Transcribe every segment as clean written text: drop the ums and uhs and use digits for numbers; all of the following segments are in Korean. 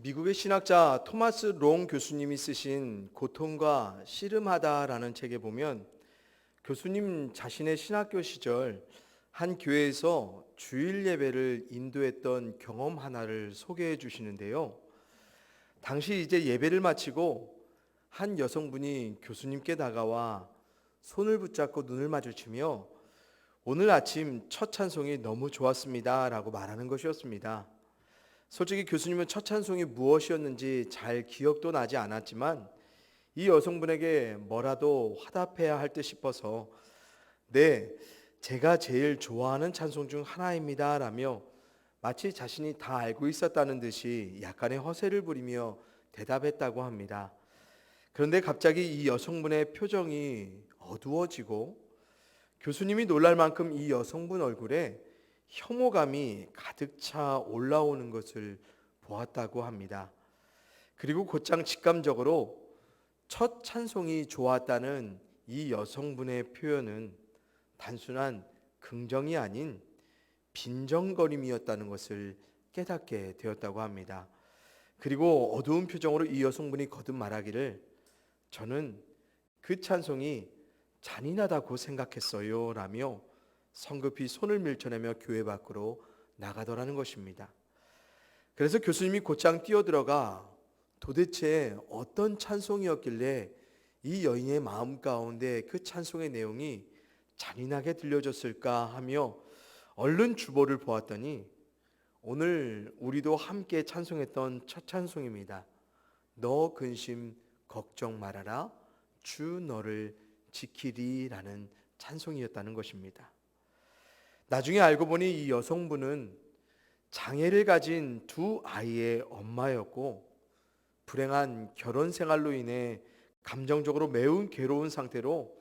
미국의 신학자 토마스 롱 교수님이 쓰신 고통과 씨름하다라는 책에 보면 교수님 자신의 신학교 시절 한 교회에서 주일 예배를 인도했던 경험 하나를 소개해 주시는데요. 당시 이제 예배를 마치고 한 여성분이 교수님께 다가와 손을 붙잡고 눈을 마주치며 오늘 아침 첫 찬송이 너무 좋았습니다라고 말하는 것이었습니다. 솔직히 교수님은 첫 찬송이 무엇이었는지 잘 기억도 나지 않았지만 이 여성분에게 뭐라도 화답해야 할 듯 싶어서 네, 제가 제일 좋아하는 찬송 중 하나입니다 라며 마치 자신이 다 알고 있었다는 듯이 약간의 허세를 부리며 대답했다고 합니다. 그런데 갑자기 이 여성분의 표정이 어두워지고 교수님이 놀랄 만큼 이 여성분 얼굴에 혐오감이 가득 차 올라오는 것을 보았다고 합니다. 그리고 곧장 직감적으로 첫 찬송이 좋았다는 이 여성분의 표현은 단순한 긍정이 아닌 빈정거림이었다는 것을 깨닫게 되었다고 합니다. 그리고 어두운 표정으로 이 여성분이 거듭 말하기를 저는 그 찬송이 잔인하다고 생각했어요 라며 성급히 손을 밀쳐내며 교회 밖으로 나가더라는 것입니다. 그래서 교수님이 곧장 뛰어들어가 도대체 어떤 찬송이었길래 이 여인의 마음 가운데 그 찬송의 내용이 잔인하게 들려졌을까 하며 얼른 주보를 보았더니 오늘 우리도 함께 찬송했던 첫 찬송입니다. 너 근심 걱정 말아라 주 너를 지키리라는 찬송이었다는 것입니다. 나중에 알고 보니 이 여성분은 장애를 가진 두 아이의 엄마였고 불행한 결혼 생활로 인해 감정적으로 매우 괴로운 상태로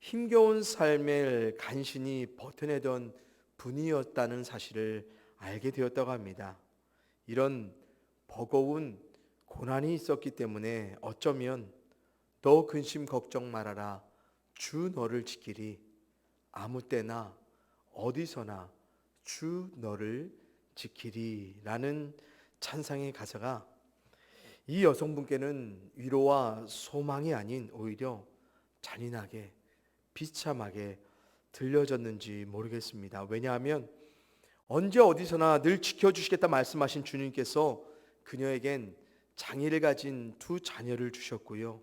힘겨운 삶을 간신히 버텨내던 분이었다는 사실을 알게 되었다고 합니다. 이런 버거운 고난이 있었기 때문에 어쩌면 너 근심 걱정 말아라 주 너를 지키리 아무 때나 어디서나 주 너를 지키리 라는 찬상의 가사가 이 여성분께는 위로와 소망이 아닌 오히려 잔인하게 비참하게 들려졌는지 모르겠습니다. 왜냐하면 언제 어디서나 늘 지켜주시겠다 말씀하신 주님께서 그녀에겐 장애를 가진 두 자녀를 주셨고요.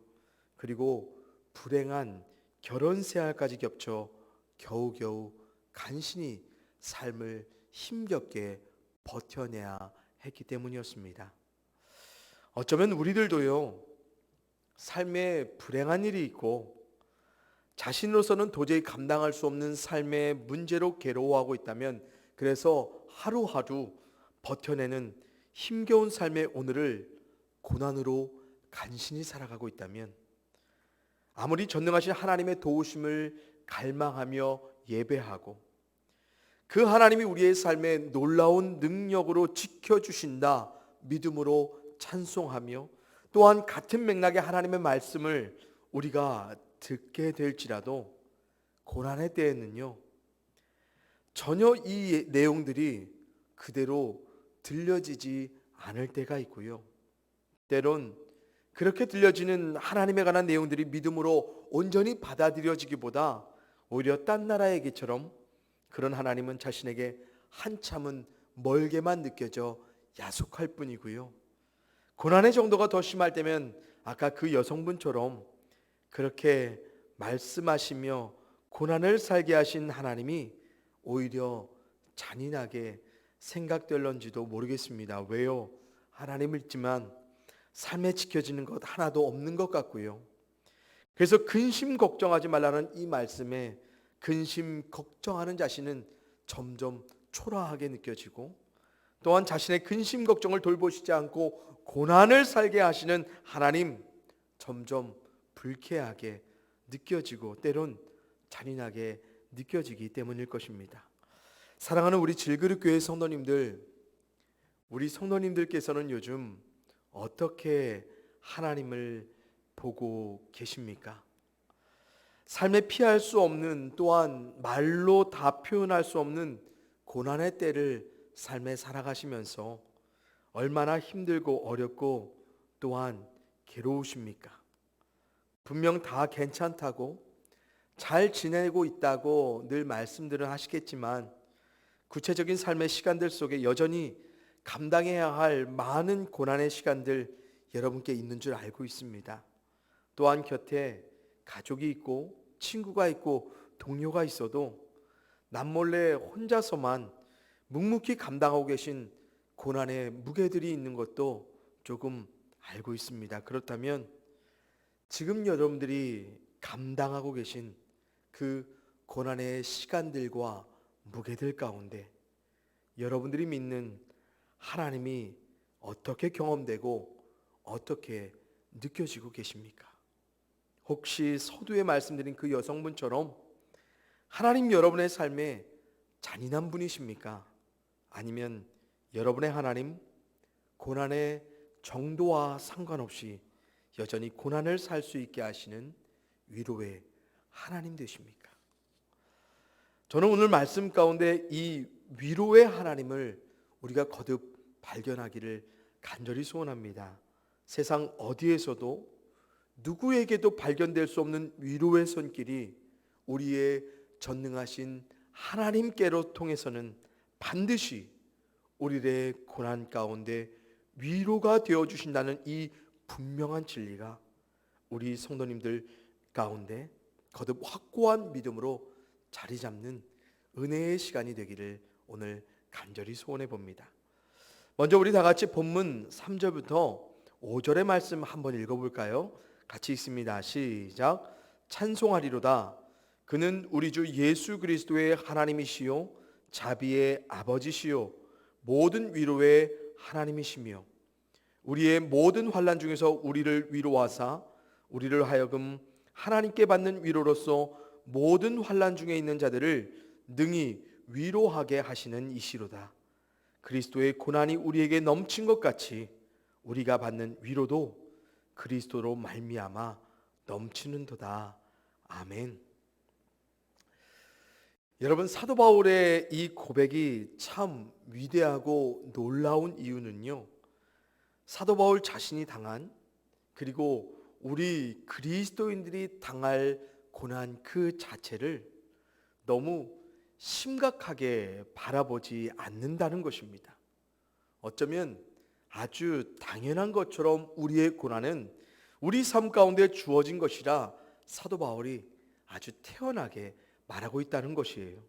그리고 불행한 결혼 생활까지 겹쳐 겨우겨우 간신히 삶을 힘겹게 버텨내야 했기 때문이었습니다. 어쩌면 우리들도요, 삶에 불행한 일이 있고 자신으로서는 도저히 감당할 수 없는 삶의 문제로 괴로워하고 있다면 그래서 하루하루 버텨내는 힘겨운 삶의 오늘을 고난으로 간신히 살아가고 있다면 아무리 전능하신 하나님의 도우심을 갈망하며 예배하고 그 하나님이 우리의 삶에 놀라운 능력으로 지켜주신다 믿음으로 찬송하며 또한 같은 맥락의 하나님의 말씀을 우리가 듣게 될지라도 고난의 때에는요 전혀 이 내용들이 그대로 들려지지 않을 때가 있고요 때론 그렇게 들려지는 하나님에 관한 내용들이 믿음으로 온전히 받아들여지기보다 오히려 딴 나라의 얘기처럼 그런 하나님은 자신에게 한참은 멀게만 느껴져 야속할 뿐이고요 고난의 정도가 더 심할 때면 아까 그 여성분처럼 그렇게 말씀하시며 고난을 살게 하신 하나님이 오히려 잔인하게 생각될런지도 모르겠습니다. 왜요? 하나님을 믿지만 삶에 지켜지는 것 하나도 없는 것 같고요. 그래서 근심 걱정하지 말라는 이 말씀에 근심 걱정하는 자신은 점점 초라하게 느껴지고 또한 자신의 근심 걱정을 돌보시지 않고 고난을 살게 하시는 하나님 점점 불쾌하게 느껴지고 때론 잔인하게 느껴지기 때문일 것입니다. 사랑하는 우리 질그릇교회 성도님들, 우리 성도님들께서는 요즘 어떻게 하나님을 보고 계십니까? 삶에 피할 수 없는 또한 말로 다 표현할 수 없는 고난의 때를 삶에 살아가시면서 얼마나 힘들고 어렵고 또한 괴로우십니까? 분명 다 괜찮다고 잘 지내고 있다고 늘 말씀들은 하시겠지만 구체적인 삶의 시간들 속에 여전히 감당해야 할 많은 고난의 시간들 여러분께 있는 줄 알고 있습니다. 또한 곁에 가족이 있고 친구가 있고 동료가 있어도 남몰래 혼자서만 묵묵히 감당하고 계신 고난의 무게들이 있는 것도 조금 알고 있습니다. 그렇다면 지금 여러분들이 감당하고 계신 그 고난의 시간들과 무게들 가운데 여러분들이 믿는 하나님이 어떻게 경험되고 어떻게 느껴지고 계십니까? 혹시 서두에 말씀드린 그 여성분처럼 하나님 여러분의 삶에 잔인한 분이십니까? 아니면 여러분의 하나님 고난의 정도와 상관없이 여전히 고난을 살 수 있게 하시는 위로의 하나님 되십니까? 저는 오늘 말씀 가운데 이 위로의 하나님을 우리가 거듭 발견하기를 간절히 소원합니다. 세상 어디에서도 누구에게도 발견될 수 없는 위로의 손길이 우리의 전능하신 하나님께로 통해서는 반드시 우리의 고난 가운데 위로가 되어 주신다는 이 분명한 진리가 우리 성도님들 가운데 거듭 확고한 믿음으로 자리 잡는 은혜의 시간이 되기를 오늘 간절히 소원해 봅니다. 먼저 우리 다 같이 본문 3절부터 5절의 말씀 한번 읽어볼까요? 같이 읽습니다. 시작. 찬송하리로다. 그는 우리 주 예수 그리스도의 하나님이시요 자비의 아버지시요 모든 위로의 하나님이시며 우리의 모든 환난 중에서 우리를 위로하사 우리를 하여금 하나님께 받는 위로로서 모든 환난 중에 있는 자들을 능히 위로하게 하시는 이시로다. 그리스도의 고난이 우리에게 넘친 것 같이 우리가 받는 위로도 그리스도로 말미암아 넘치는도다. 아멘. 여러분, 사도 바울의 이 고백이 참 위대하고 놀라운 이유는요, 사도 바울 자신이 당한, 그리고 우리 그리스도인들이 당할 고난 그 자체를 너무 심각하게 바라보지 않는다는 것입니다. 어쩌면 아주 당연한 것처럼 우리의 고난은 우리 삶 가운데 주어진 것이라 사도 바울이 아주 태연하게 말하고 있다는 것이에요.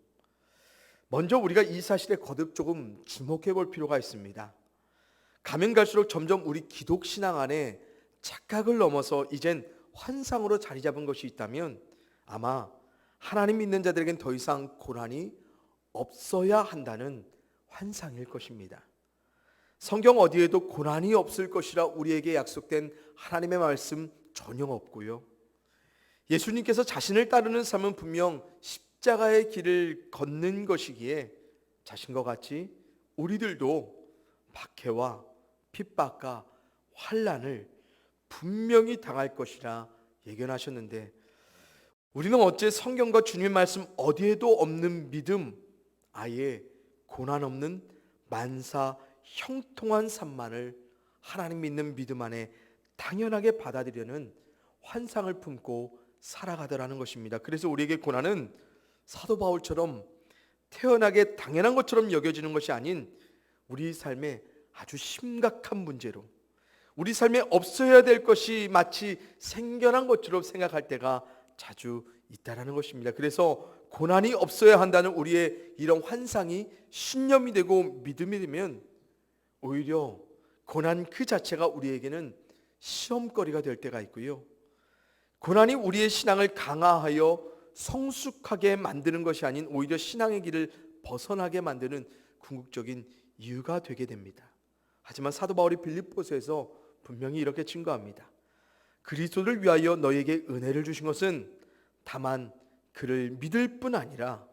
먼저 우리가 이 사실에 거듭 조금 주목해 볼 필요가 있습니다. 가면 갈수록 점점 우리 기독 신앙 안에 착각을 넘어서 이젠 환상으로 자리 잡은 것이 있다면 아마 하나님 믿는 자들에겐 더 이상 고난이 없어야 한다는 환상일 것입니다. 성경 어디에도 고난이 없을 것이라 우리에게 약속된 하나님의 말씀 전혀 없고요. 예수님께서 자신을 따르는 삶은 분명 십자가의 길을 걷는 것이기에 자신과 같이 우리들도 박해와 핍박과 환난을 분명히 당할 것이라 예견하셨는데 우리는 어째 성경과 주님의 말씀 어디에도 없는 믿음, 아예 고난 없는 만사 형통한 삶만을 하나님 믿는 믿음 안에 당연하게 받아들이려는 환상을 품고 살아가더라는 것입니다. 그래서 우리에게 고난은 사도 바울처럼 태연하게 당연한 것처럼 여겨지는 것이 아닌 우리 삶에 아주 심각한 문제로 우리 삶에 없어야 될 것이 마치 생겨난 것처럼 생각할 때가 자주 있다라는 것입니다. 그래서 고난이 없어야 한다는 우리의 이런 환상이 신념이 되고 믿음이 되면 오히려 고난 그 자체가 우리에게는 시험거리가 될 때가 있고요. 고난이 우리의 신앙을 강화하여 성숙하게 만드는 것이 아닌 오히려 신앙의 길을 벗어나게 만드는 궁극적인 이유가 되게 됩니다. 하지만 사도 바울이 빌립보서에서 분명히 이렇게 증거합니다. 그리스도를 위하여 너에게 은혜를 주신 것은 다만 그를 믿을 뿐 아니라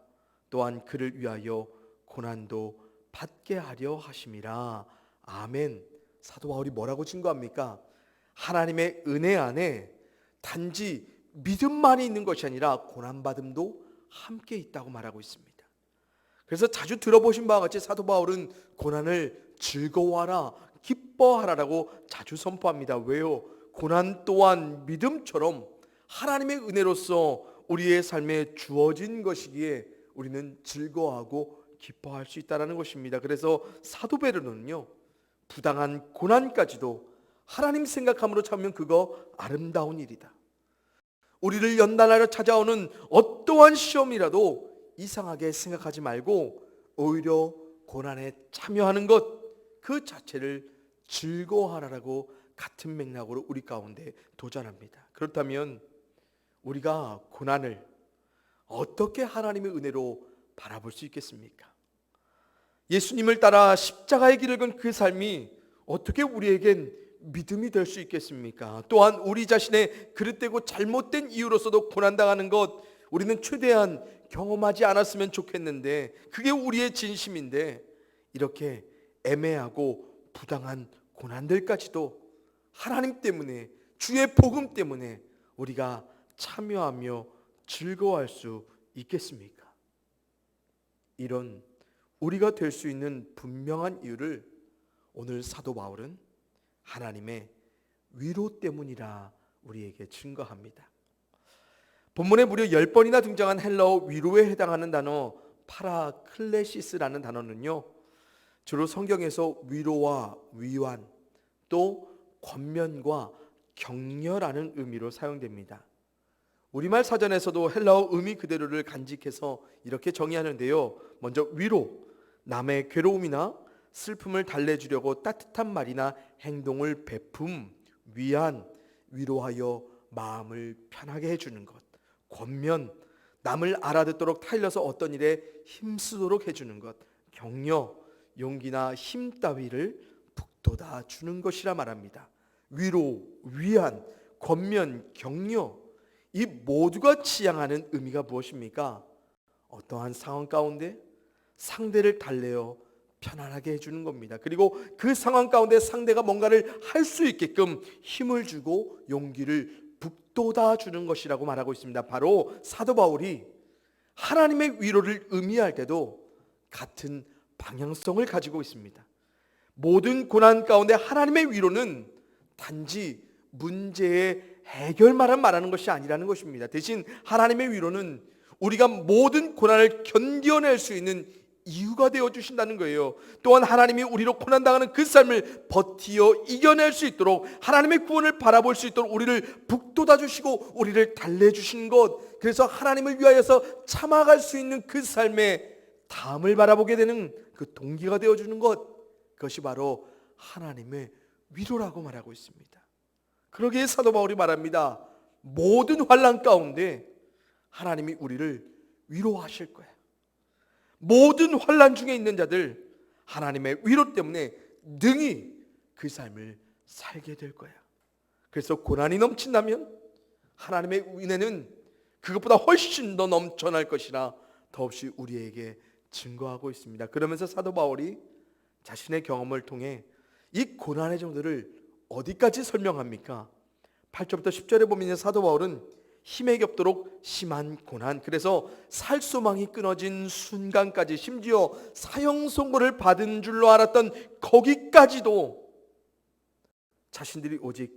또한 그를 위하여 고난도 받게 하려 하심이라. 아멘. 사도 바울이 뭐라고 증거합니까? 하나님의 은혜 안에 단지 믿음만이 있는 것이 아니라 고난받음도 함께 있다고 말하고 있습니다. 그래서 자주 들어보신 바와 같이 사도 바울은 고난을 즐거워하라, 기뻐하라라고 자주 선포합니다. 왜요? 고난 또한 믿음처럼 하나님의 은혜로서 우리의 삶에 주어진 것이기에 우리는 즐거워하고 기뻐할 수 있다는 것입니다. 그래서 사도 베드로는요, 부당한 고난까지도 하나님 생각함으로 참으면 그거 아름다운 일이다. 우리를 연단하러 찾아오는 어떠한 시험이라도 이상하게 생각하지 말고 오히려 고난에 참여하는 것 그 자체를 즐거워하라고 같은 맥락으로 우리 가운데 도전합니다. 그렇다면 우리가 고난을 어떻게 하나님의 은혜로 바라볼 수 있겠습니까? 예수님을 따라 십자가의 길을 건 그 삶이 어떻게 우리에겐 믿음이 될 수 있겠습니까? 또한 우리 자신의 그릇되고 잘못된 이유로서도 고난당하는 것 우리는 최대한 경험하지 않았으면 좋겠는데, 그게 우리의 진심인데 이렇게 애매하고 부당한 고난들까지도 하나님 때문에, 주의 복음 때문에 우리가 참여하며 즐거워할 수 있겠습니까? 이런 우리가 될 수 있는 분명한 이유를 오늘 사도 바울은 하나님의 위로 때문이라 우리에게 증거합니다. 본문에 무려 10번이나 등장한 헬라어 위로에 해당하는 단어 파라클레시스라는 단어는요, 주로 성경에서 위로와 위완, 또 권면과 격려라는 의미로 사용됩니다. 우리말 사전에서도 헬라어 의미 그대로를 간직해서 이렇게 정의하는데요, 먼저 위로, 남의 괴로움이나 슬픔을 달래주려고 따뜻한 말이나 행동을 베품, 위안, 위로하여 마음을 편하게 해주는 것. 권면, 남을 알아듣도록 타일러서 어떤 일에 힘쓰도록 해주는 것. 격려, 용기나 힘 따위를 북돋아 주는 것이라 말합니다. 위로, 위안, 권면, 격려, 이 모두가 지향하는 의미가 무엇입니까? 어떠한 상황 가운데 상대를 달래어 편안하게 해주는 겁니다. 그리고 그 상황 가운데 상대가 뭔가를 할 수 있게끔 힘을 주고 용기를 북돋아 주는 것이라고 말하고 있습니다. 바로 사도 바울이 하나님의 위로를 의미할 때도 같은 방향성을 가지고 있습니다. 모든 고난 가운데 하나님의 위로는 단지 문제의 해결만을 말하는 것이 아니라는 것입니다. 대신 하나님의 위로는 우리가 모든 고난을 견뎌낼 수 있는 이유가 되어 주신다는 거예요. 또한 하나님이 우리로 고난당하는 그 삶을 버티어 이겨낼 수 있도록, 하나님의 구원을 바라볼 수 있도록 우리를 북돋아 주시고 우리를 달래주신 것, 그래서 하나님을 위하여서 참아갈 수 있는 그 삶의 다음을 바라보게 되는 그 동기가 되어주는 것, 그것이 바로 하나님의 위로라고 말하고 있습니다. 그러기에 사도 바울이 말합니다. 모든 환난 가운데 하나님이 우리를 위로하실 거야. 모든 환난 중에 있는 자들 하나님의 위로 때문에 능히 그 삶을 살게 될 거야. 그래서 고난이 넘친다면 하나님의 은혜는 그것보다 훨씬 더 넘쳐날 것이라 더없이 우리에게 증거하고 있습니다. 그러면서 사도 바울이 자신의 경험을 통해 이 고난의 정도를 어디까지 설명합니까? 8절부터 10절에 보면 사도 바울은 힘에 겹도록 심한 고난, 그래서 살 소망이 끊어진 순간까지, 심지어 사형 선고를 받은 줄로 알았던 거기까지도 자신들이 오직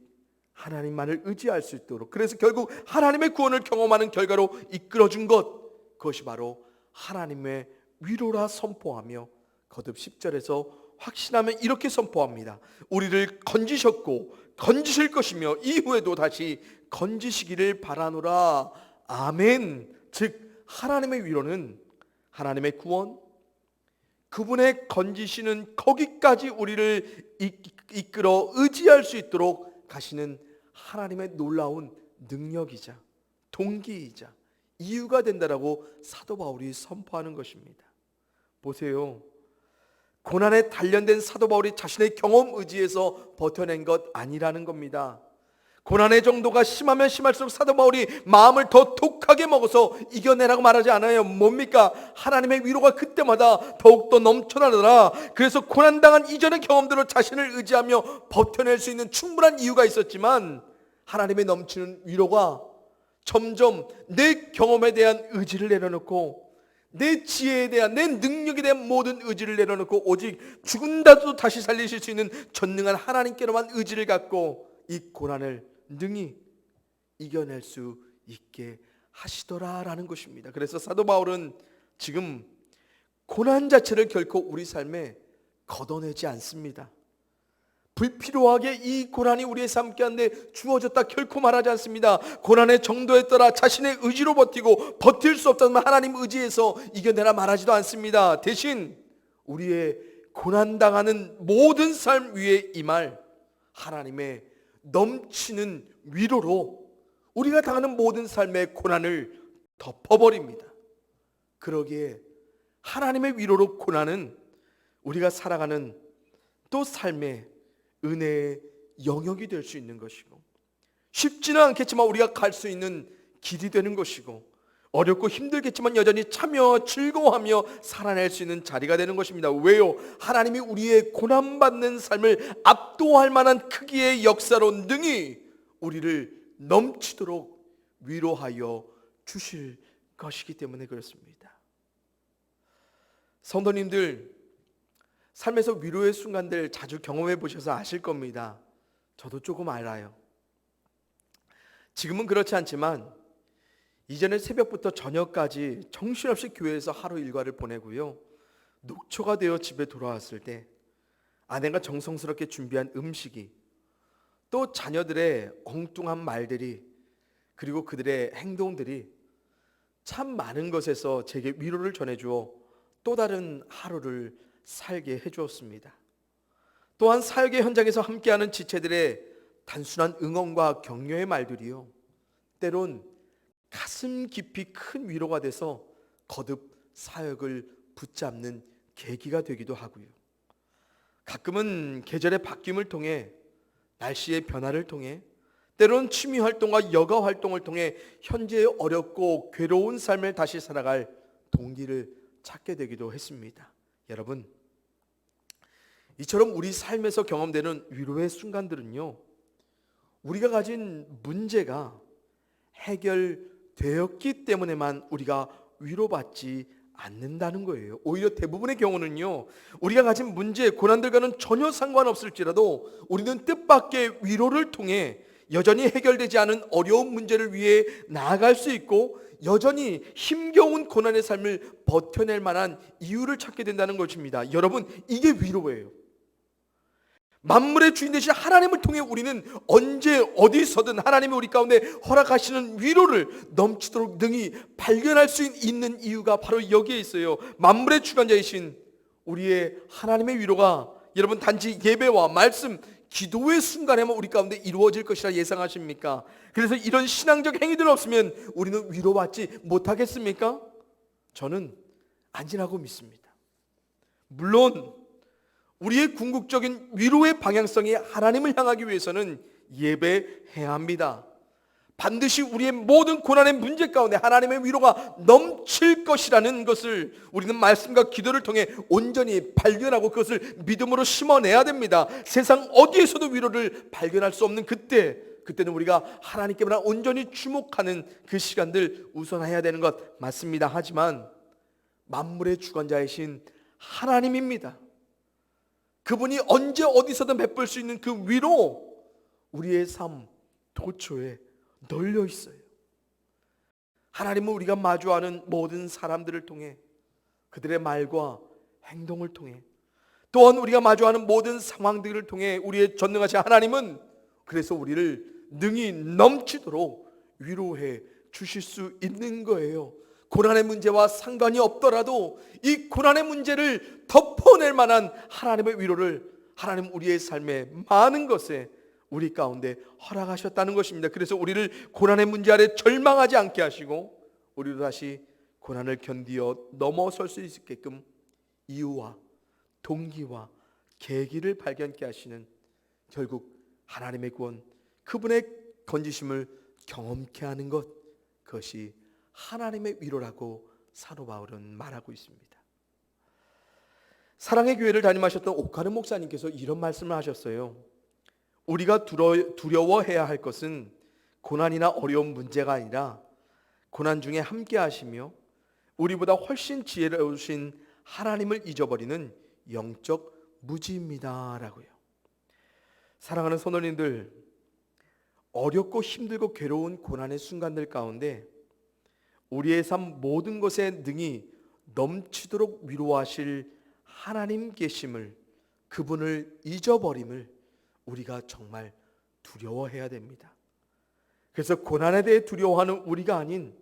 하나님만을 의지할 수 있도록, 그래서 결국 하나님의 구원을 경험하는 결과로 이끌어준 것, 그것이 바로 하나님의 위로라 선포하며 거듭 10절에서 확신하며 이렇게 선포합니다. 우리를 건지셨고 건지실 것이며 이후에도 다시 건지시기를 바라노라. 아멘. 즉 하나님의 위로는 하나님의 구원, 그분의 건지시는 거기까지 우리를 이끌어 의지할 수 있도록 가시는 하나님의 놀라운 능력이자 동기이자 이유가 된다라고 사도 바울이 선포하는 것입니다. 보세요. 고난에 단련된 사도 바울이 자신의 경험 의지에서 버텨낸 것 아니라는 겁니다. 고난의 정도가 심하면 심할수록 사도 바울이 마음을 더 독하게 먹어서 이겨내라고 말하지 않아요. 뭡니까? 하나님의 위로가 그때마다 더욱더 넘쳐나더라. 그래서 고난당한 이전의 경험대로 자신을 의지하며 버텨낼 수 있는 충분한 이유가 있었지만 하나님의 넘치는 위로가 점점 내 경험에 대한 의지를 내려놓고 내 지혜에 대한, 내 능력에 대한 모든 의지를 내려놓고 오직 죽은다도 다시 살리실 수 있는 전능한 하나님께로만 의지를 갖고 이 고난을 능히 이겨낼 수 있게 하시더라라는 것입니다. 그래서 사도 바울은 지금 고난 자체를 결코 우리 삶에 걷어내지 않습니다. 불필요하게 이 고난이 우리의 삶 가운데 주어졌다 결코 말하지 않습니다. 고난의 정도에 따라 자신의 의지로 버티고 버틸 수 없다면 하나님 의지에서 이겨내라 말하지도 않습니다. 대신 우리의 고난당하는 모든 삶 위에 임할 하나님의 넘치는 위로로 우리가 당하는 모든 삶의 고난을 덮어버립니다. 그러기에 하나님의 위로로 고난은 우리가 살아가는 또 삶의 은혜의 영역이 될 수 있는 것이고, 쉽지는 않겠지만 우리가 갈 수 있는 길이 되는 것이고, 어렵고 힘들겠지만 여전히 참여 즐거워하며 살아낼 수 있는 자리가 되는 것입니다. 왜요? 하나님이 우리의 고난받는 삶을 압도할 만한 크기의 역사로 능히 우리를 넘치도록 위로하여 주실 것이기 때문에 그렇습니다. 성도님들, 삶에서 위로의 순간들 자주 경험해 보셔서 아실 겁니다. 저도 조금 알아요. 지금은 그렇지 않지만 이전에 새벽부터 저녁까지 정신없이 교회에서 하루 일과를 보내고요, 녹초가 되어 집에 돌아왔을 때 아내가 정성스럽게 준비한 음식이, 또 자녀들의 엉뚱한 말들이, 그리고 그들의 행동들이 참 많은 것에서 제게 위로를 전해주어 또 다른 하루를 살게 해주었습니다. 또한 사역의 현장에서 함께하는 지체들의 단순한 응원과 격려의 말들이요, 때론 가슴 깊이 큰 위로가 돼서 거듭 사역을 붙잡는 계기가 되기도 하고요. 가끔은 계절의 바뀜을 통해, 날씨의 변화를 통해, 때론 취미 활동과 여가 활동을 통해 현재의 어렵고 괴로운 삶을 다시 살아갈 동기를 찾게 되기도 했습니다. 여러분, 이처럼 우리 삶에서 경험되는 위로의 순간들은요, 우리가 가진 문제가 해결되었기 때문에만 우리가 위로받지 않는다는 거예요. 오히려 대부분의 경우는요, 우리가 가진 문제, 고난들과는 전혀 상관없을지라도 우리는 뜻밖의 위로를 통해 여전히 해결되지 않은 어려운 문제를 위해 나아갈 수 있고, 여전히 힘겨운 고난의 삶을 버텨낼 만한 이유를 찾게 된다는 것입니다. 여러분, 이게 위로예요. 만물의 주인 되신 하나님을 통해 우리는 언제 어디서든 하나님이 우리 가운데 허락하시는 위로를 넘치도록 능히 발견할 수 있는 이유가 바로 여기에 있어요. 만물의 주관자이신 우리의 하나님의 위로가 여러분 단지 예배와 말씀, 기도의 순간에만 우리 가운데 이루어질 것이라 예상하십니까? 그래서 이런 신앙적 행위들 없으면 우리는 위로받지 못하겠습니까? 저는 아니라고 믿습니다. 물론 우리의 궁극적인 위로의 방향성이 하나님을 향하기 위해서는 예배해야 합니다. 반드시 우리의 모든 고난의 문제 가운데 하나님의 위로가 넘칠 것이라는 것을 우리는 말씀과 기도를 통해 온전히 발견하고 그것을 믿음으로 심어내야 됩니다. 세상 어디에서도 위로를 발견할 수 없는 그때는 우리가 하나님께만 온전히 주목하는 그 시간들 우선해야 되는 것 맞습니다. 하지만 만물의 주관자이신 하나님입니다. 그분이 언제 어디서든 베풀 수 있는 그 위로 우리의 삶 도처에 널려 있어요. 하나님은 우리가 마주하는 모든 사람들을 통해, 그들의 말과 행동을 통해, 또한 우리가 마주하는 모든 상황들을 통해 우리의 전능하신 하나님은 그래서 우리를 능히 넘치도록 위로해 주실 수 있는 거예요. 고난의 문제와 상관이 없더라도 이 고난의 문제를 덮어낼 만한 하나님의 위로를 하나님 우리의 삶에 많은 것에 우리 가운데 허락하셨다는 것입니다. 그래서 우리를 고난의 문제 아래 절망하지 않게 하시고 우리도 다시 고난을 견디어 넘어설 수 있게끔 이유와 동기와 계기를 발견케 하시는, 결국 하나님의 구원, 그분의 건지심을 경험케 하는 것, 그것이 하나님의 위로라고 사도 바울은 말하고 있습니다. 사랑의 교회를 담임하셨던 옥하는 목사님께서 이런 말씀을 하셨어요. 우리가 두려워해야 할 것은 고난이나 어려운 문제가 아니라 고난 중에 함께 하시며 우리보다 훨씬 지혜로우신 하나님을 잊어버리는 영적 무지입니다 라고요. 사랑하는 선원님들, 어렵고 힘들고 괴로운 고난의 순간들 가운데 우리의 삶 모든 것에 능히 넘치도록 위로하실 하나님 계심을, 그분을 잊어버림을 우리가 정말 두려워해야 됩니다. 그래서 고난에 대해 두려워하는 우리가 아닌,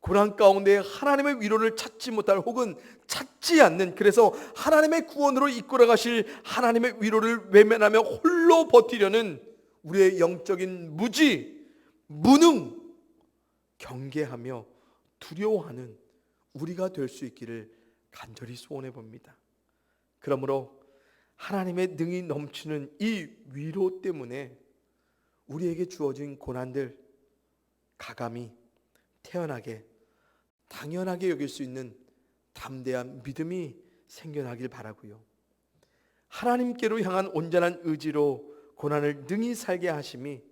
고난 가운데 하나님의 위로를 찾지 못할 혹은 찾지 않는, 그래서 하나님의 구원으로 이끌어 가실 하나님의 위로를 외면하며 홀로 버티려는 우리의 영적인 무지, 무능, 경계하며 두려워하는 우리가 될 수 있기를 간절히 소원해 봅니다. 그러므로 하나님의 능이 넘치는 이 위로 때문에 우리에게 주어진 고난들 가감히, 태연하게, 당연하게 여길 수 있는 담대한 믿음이 생겨나길 바라고요. 하나님께로 향한 온전한 의지로 고난을 능히 살게 하심이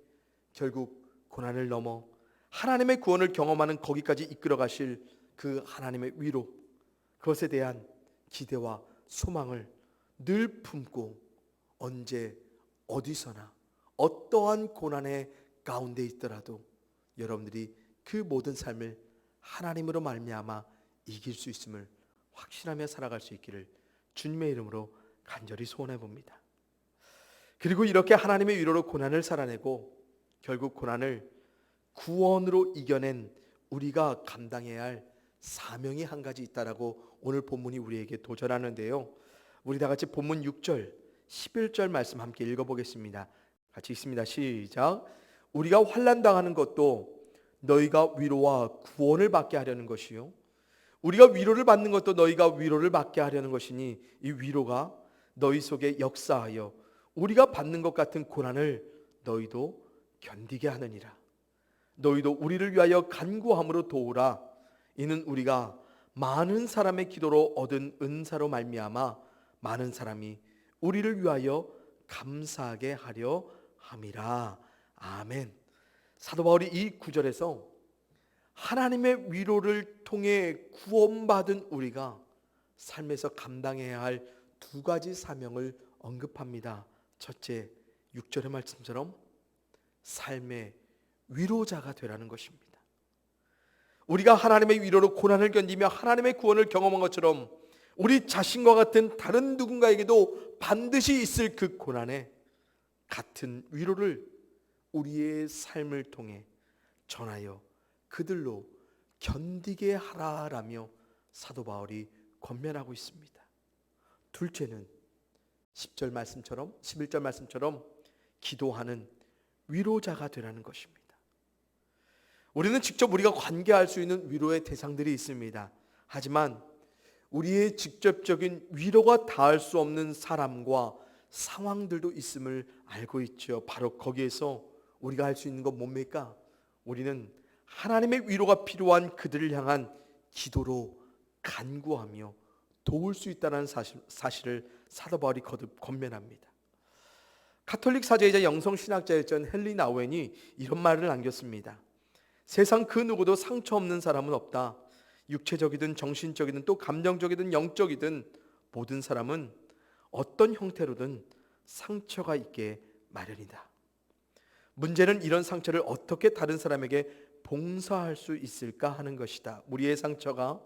결국 고난을 넘어 하나님의 구원을 경험하는 거기까지 이끌어 가실 그 하나님의 위로, 그것에 대한 기대와 소망을 늘 품고 언제 어디서나 어떠한 고난의 가운데 있더라도 여러분들이 그 모든 삶을 하나님으로 말미암아 이길 수 있음을 확신하며 살아갈 수 있기를 주님의 이름으로 간절히 소원해 봅니다. 그리고 이렇게 하나님의 위로로 고난을 살아내고 결국 고난을 구원으로 이겨낸 우리가 감당해야 할 사명이 한 가지 있다라고 오늘 본문이 우리에게 도전하는데요. 우리 다 같이 본문 6절, 11절 말씀 함께 읽어보겠습니다. 같이 읽습니다. 시작. 우리가 환난 당하는 것도 너희가 위로와 구원을 받게 하려는 것이요, 우리가 위로를 받는 것도 너희가 위로를 받게 하려는 것이니 이 위로가 너희 속에 역사하여 우리가 받는 것 같은 고난을 너희도 견디게 하느니라. 너희도 우리를 위하여 간구함으로 도우라. 이는 우리가 많은 사람의 기도로 얻은 은사로 말미암아 많은 사람이 우리를 위하여 감사하게 하려 함이라. 아멘. 사도 바울이 이 구절에서 하나님의 위로를 통해 구원받은 우리가 삶에서 감당해야 할 두 가지 사명을 언급합니다. 첫째, 6절의 말씀처럼 삶의 위로자가 되라는 것입니다. 우리가 하나님의 위로로 고난을 견디며 하나님의 구원을 경험한 것처럼 우리 자신과 같은 다른 누군가에게도 반드시 있을 그 고난에 같은 위로를 우리의 삶을 통해 전하여 그들로 견디게 하라라며 사도 바울이 권면하고 있습니다. 둘째는 10절 말씀처럼, 11절 말씀처럼 기도하는 위로자가 되라는 것입니다. 우리는 직접 우리가 관계할 수 있는 위로의 대상들이 있습니다. 하지만 우리의 직접적인 위로가 닿을 수 없는 사람과 상황들도 있음을 알고 있죠. 바로 거기에서 우리가 할 수 있는 건 뭡니까? 우리는 하나님의 위로가 필요한 그들을 향한 기도로 간구하며 도울 수 있다는 사실을 사도 바울이 거듭 권면합니다. 가톨릭 사제이자 영성신학자였던 헨리 나우엔이 이런 말을 남겼습니다. 세상 그 누구도 상처 없는 사람은 없다. 육체적이든 정신적이든 또 감정적이든 영적이든 모든 사람은 어떤 형태로든 상처가 있게 마련이다. 문제는 이런 상처를 어떻게 다른 사람에게 봉사할 수 있을까 하는 것이다. 우리의 상처가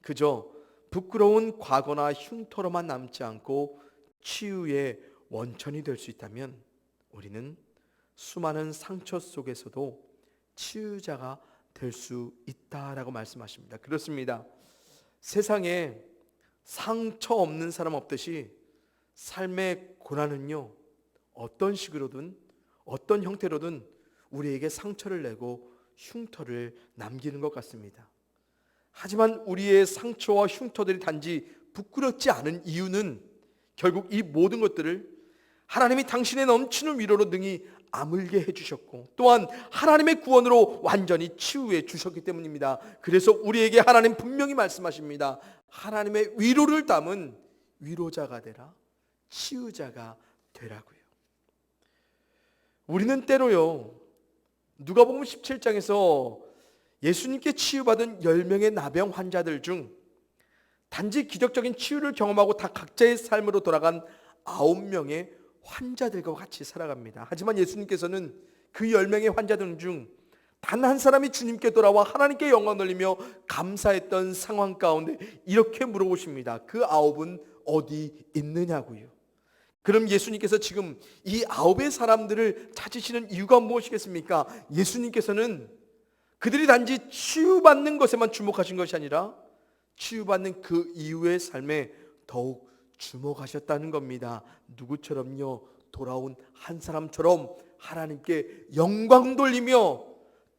그저 부끄러운 과거나 흉터로만 남지 않고 치유의 원천이 될 수 있다면 우리는 수많은 상처 속에서도 치유자가 될 수 있다라고 말씀하십니다. 그렇습니다. 세상에 상처 없는 사람 없듯이 삶의 고난은요, 어떤 식으로든 어떤 형태로든 우리에게 상처를 내고 흉터를 남기는 것 같습니다. 하지만 우리의 상처와 흉터들이 단지 부끄럽지 않은 이유는 결국 이 모든 것들을 하나님이 당신의 넘치는 위로로 능히 아물게 해주셨고 또한 하나님의 구원으로 완전히 치유해 주셨기 때문입니다. 그래서 우리에게 하나님 분명히 말씀하십니다. 하나님의 위로를 담은 위로자가 되라, 치유자가 되라고요. 우리는 때로요, 누가복음 17장에서 예수님께 치유받은 10명의 나병 환자들 중 단지 기적적인 치유를 경험하고 다 각자의 삶으로 돌아간 9명의 환자들과 같이 살아갑니다. 하지만 예수님께서는 그 10명의 환자들 중 단 한 사람이 주님께 돌아와 하나님께 영광 돌리며 감사했던 상황 가운데 이렇게 물어보십니다. 그 9은 어디 있느냐고요. 그럼 예수님께서 지금 이 9의 사람들을 찾으시는 이유가 무엇이겠습니까? 예수님께서는 그들이 단지 치유받는 것에만 주목하신 것이 아니라 치유받는 그 이후의 삶에 더욱 주목하셨다는 겁니다. 누구처럼요? 돌아온 한 사람처럼 하나님께 영광 돌리며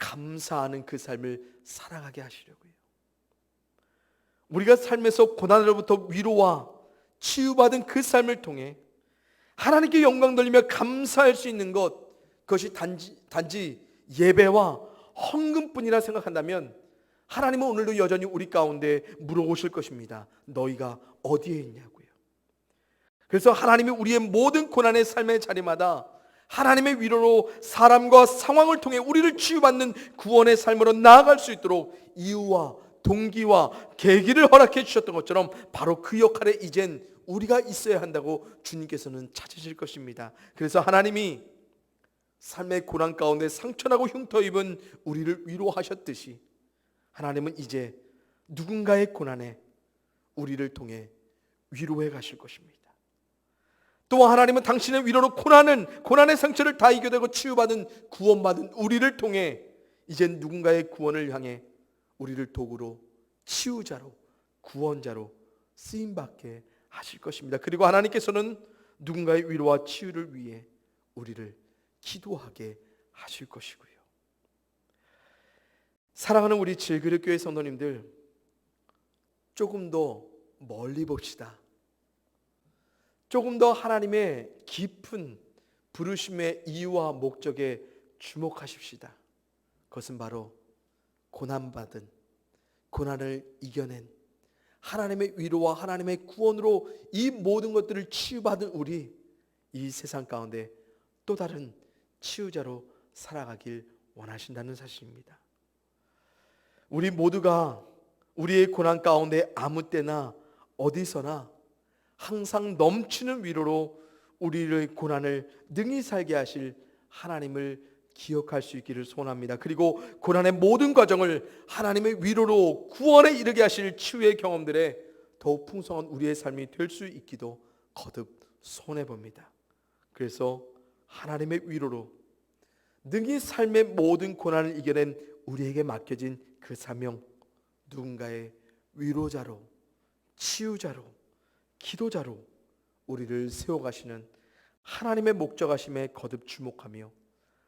감사하는 그 삶을 살아가게 하시려고요. 우리가 삶에서 고난으로부터 위로와 치유받은 그 삶을 통해 하나님께 영광 돌리며 감사할 수 있는 것, 그것이 단지 예배와 헌금뿐이라 생각한다면 하나님은 오늘도 여전히 우리 가운데 물어보실 것입니다. 너희가 어디에 있냐고요. 그래서 하나님이 우리의 모든 고난의 삶의 자리마다 하나님의 위로로 사람과 상황을 통해 우리를 치유받는 구원의 삶으로 나아갈 수 있도록 이유와 동기와 계기를 허락해 주셨던 것처럼 바로 그 역할에 이젠 우리가 있어야 한다고 주님께서는 찾으실 것입니다. 그래서 하나님이 삶의 고난 가운데 상처나고 흉터 입은 우리를 위로하셨듯이 하나님은 이제 누군가의 고난에 우리를 통해 위로해 가실 것입니다. 또 하나님은 당신의 위로로 고난의 상처를 다 이겨내고 치유받은 구원받은 우리를 통해 이제 누군가의 구원을 향해 우리를 도구로 치유자로 구원자로 쓰임받게 하실 것입니다. 그리고 하나님께서는 누군가의 위로와 치유를 위해 우리를 기도하게 하실 것이고요. 사랑하는 우리 질그릇교회 성도님들, 조금 더 멀리 봅시다. 조금 더 하나님의 깊은 부르심의 이유와 목적에 주목하십시다. 그것은 바로 고난받은, 고난을 이겨낸 하나님의 위로와 하나님의 구원으로 이 모든 것들을 치유받은 우리, 이 세상 가운데 또 다른 치유자로 살아가길 원하신다는 사실입니다. 우리 모두가 우리의 고난 가운데 아무 때나 어디서나 항상 넘치는 위로로 우리의 고난을 능히 살게 하실 하나님을 기억할 수 있기를 소원합니다. 그리고 고난의 모든 과정을 하나님의 위로로 구원에 이르게 하실 치유의 경험들에 더욱 풍성한 우리의 삶이 될 수 있기도 거듭 소원해 봅니다. 그래서 하나님의 위로로 능히 삶의 모든 고난을 이겨낸 우리에게 맡겨진 그 사명, 누군가의 위로자로, 치유자로, 기도자로 우리를 세워가시는 하나님의 목적하심에 거듭 주목하며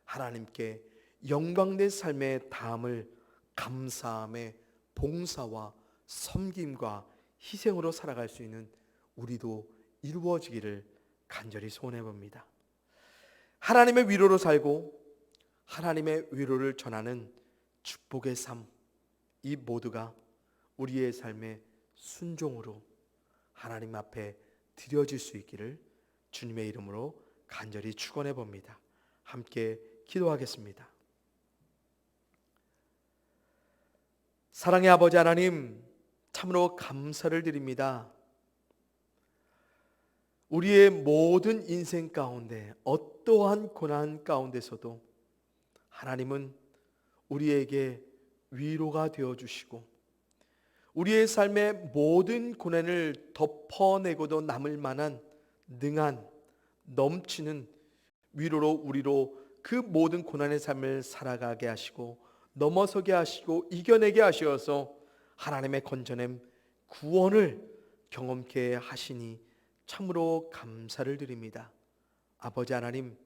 하나님께 영광된 삶의 다함을 감사함의 봉사와 섬김과 희생으로 살아갈 수 있는 우리도 이루어지기를 간절히 소원해 봅니다. 하나님의 위로로 살고 하나님의 위로를 전하는 축복의 삶, 이 모두가 우리의 삶의 순종으로 하나님 앞에 드려질 수 있기를 주님의 이름으로 간절히 축원해 봅니다. 함께 기도하겠습니다. 사랑의 아버지 하나님, 참으로 감사를 드립니다. 우리의 모든 인생 가운데 어떠한 고난 가운데서도 하나님은 우리에게 위로가 되어주시고 우리의 삶의 모든 고난을 덮어내고도 남을 만한 능한 넘치는 위로로 우리로 그 모든 고난의 삶을 살아가게 하시고 넘어서게 하시고 이겨내게 하셔서 하나님의 건져냄 구원을 경험케 하시니 참으로 감사를 드립니다. 아버지 하나님,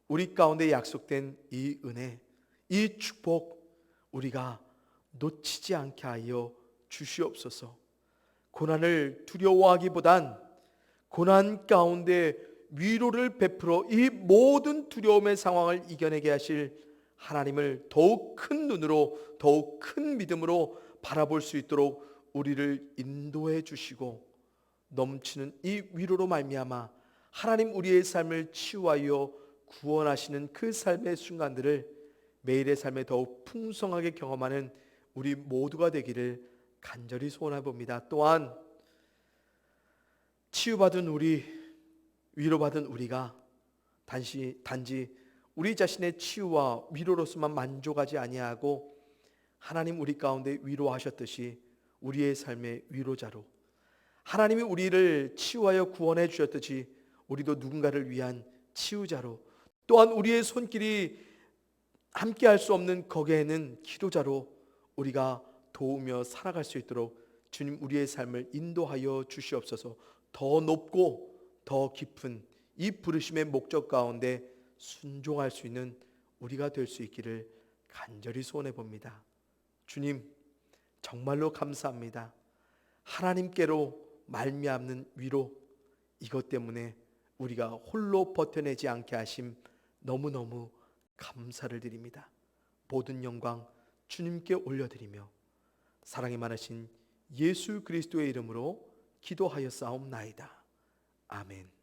우리 가운데 약속된 이 은혜, 이 축복 우리가 놓치지 않게 하여 주시옵소서. 고난을 두려워하기보단 고난 가운데 위로를 베풀어 이 모든 두려움의 상황을 이겨내게 하실 하나님을 더욱 큰 눈으로 더욱 큰 믿음으로 바라볼 수 있도록 우리를 인도해 주시고 넘치는 이 위로로 말미암아 하나님 우리의 삶을 치유하여 구원하시는 그 삶의 순간들을 매일의 삶에 더욱 풍성하게 경험하는 우리 모두가 되기를 간절히 소원해 봅니다. 또한 치유받은 우리, 위로받은 우리가 단지 우리 자신의 치유와 위로로서만 만족하지 아니하고 하나님 우리 가운데 위로하셨듯이 우리의 삶의 위로자로, 하나님이 우리를 치유하여 구원해 주셨듯이 우리도 누군가를 위한 치유자로, 또한 우리의 손길이 함께 할 수 없는 거기에는 기도자로 우리가 도우며 살아갈 수 있도록 주님 우리의 삶을 인도하여 주시옵소서. 더 높고 더 깊은 이 부르심의 목적 가운데 순종할 수 있는 우리가 될 수 있기를 간절히 소원해 봅니다. 주님 정말로 감사합니다. 하나님께로 말미암는 위로, 이것 때문에 우리가 홀로 버텨내지 않게 하심 너무너무 감사를 드립니다. 모든 영광 주님께 올려드리며 사랑이 많으신 예수 그리스도의 이름으로 기도하여 싸움나이다. 아멘.